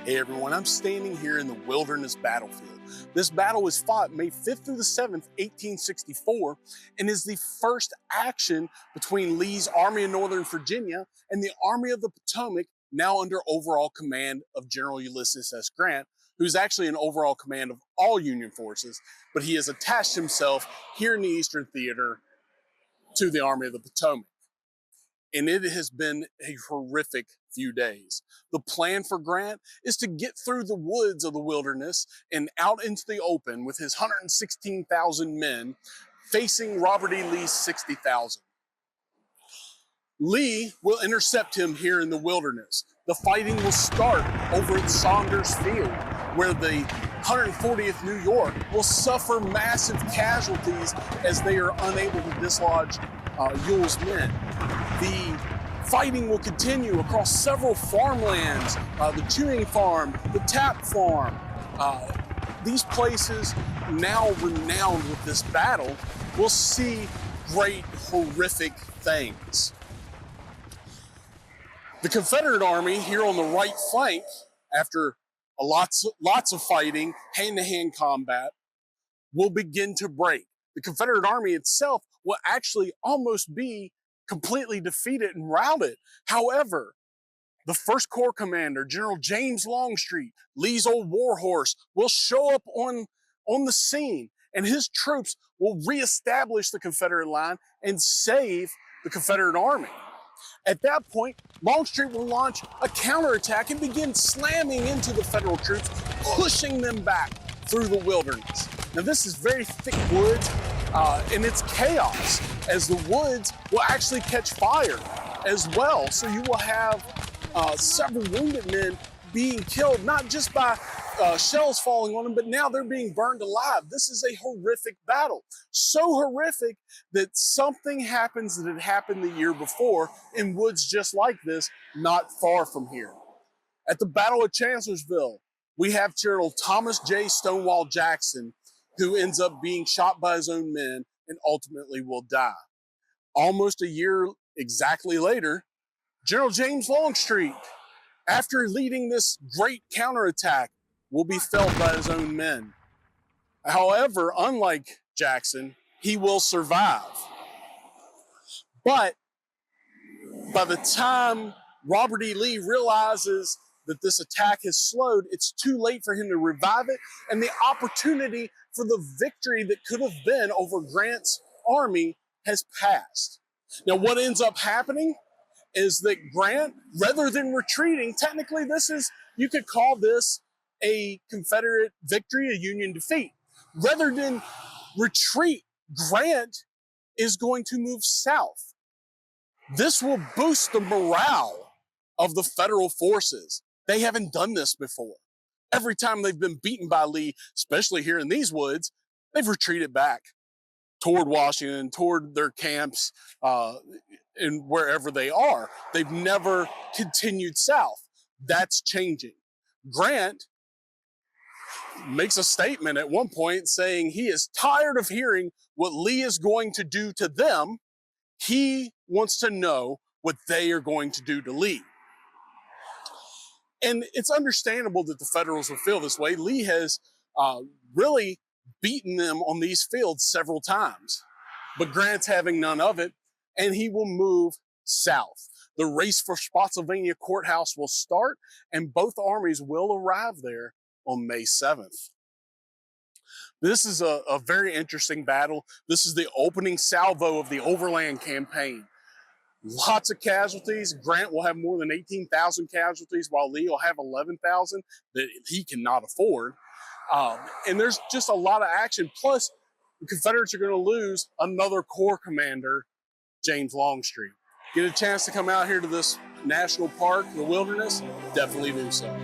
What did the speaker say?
Hey everyone, I'm standing here in the Wilderness Battlefield. This battle was fought May 5th through the 7th, 1864, and is the first action between Lee's Army of Northern Virginia and the Army of the Potomac, now under overall command of General Ulysses S. Grant, who's actually in overall command of all Union forces, but he has attached himself here in the Eastern Theater to the Army of the Potomac. And it has been a horrific few days. The plan for Grant is to get through the woods of the wilderness and out into the open with his 116,000 men facing Robert E. Lee's 60,000. Lee will intercept him here in the wilderness. The fighting will start over at Saunders Field, where the 140th New York will suffer massive casualties as they are unable to dislodge Ewell's men. The fighting will continue across several farmlands, the Chewing Farm, the Tap Farm. These places, now renowned with this battle, will see great, horrific things. The Confederate Army here on the right flank, after lots of fighting, hand-to-hand combat, will begin to break. The Confederate Army itself will actually almost be completely defeated and routed. However, the First Corps commander, General James Longstreet, Lee's old warhorse, will show up on the scene, and his troops will reestablish the Confederate line and save the Confederate Army. At that point, Longstreet will launch a counterattack and begin slamming into the Federal troops, pushing them back through the wilderness. Now, this is very thick woods, and it's chaos, as the woods will actually catch fire as well. So you will have several wounded men being killed, not just by shells falling on them, but now they're being burned alive. This is a horrific battle. So horrific that something happens that had happened the year before in woods just like this, not far from here. At the Battle of Chancellorsville, we have General Thomas J. Stonewall Jackson, who ends up being shot by his own men and ultimately will die. Almost a year exactly later, General James Longstreet, after leading this great counterattack, will be felled by his own men. However, unlike Jackson, he will survive. But by the time Robert E. Lee realizes that this attack has slowed, it's too late for him to revive it, and the opportunity for the victory that could have been over Grant's army has passed. Now, what ends up happening is that Grant, rather than retreating, technically you could call this a Confederate victory, a Union defeat. Rather than retreat, Grant is going to move south. This will boost the morale of the Federal forces. They haven't done this before. Every time they've been beaten by Lee, especially here in these woods, they've retreated back toward Washington, toward their camps, and wherever they are. They've never continued south. That's changing. Grant makes a statement at one point saying he is tired of hearing what Lee is going to do to them. He wants to know what they are going to do to Lee. And it's understandable that the Federals will feel this way. Lee has really beaten them on these fields several times, but Grant's having none of it, and he will move south. The race for Spotsylvania Courthouse will start, and both armies will arrive there on May 7th. This is a very interesting battle. This is the opening salvo of the Overland Campaign. Lots of casualties. Grant will have more than 18,000 casualties, while Lee will have 11,000 that he cannot afford. And there's just a lot of action. Plus, the Confederates are going to lose another Corps commander, James Longstreet. Get a chance to come out here to this national park, the wilderness, definitely do so.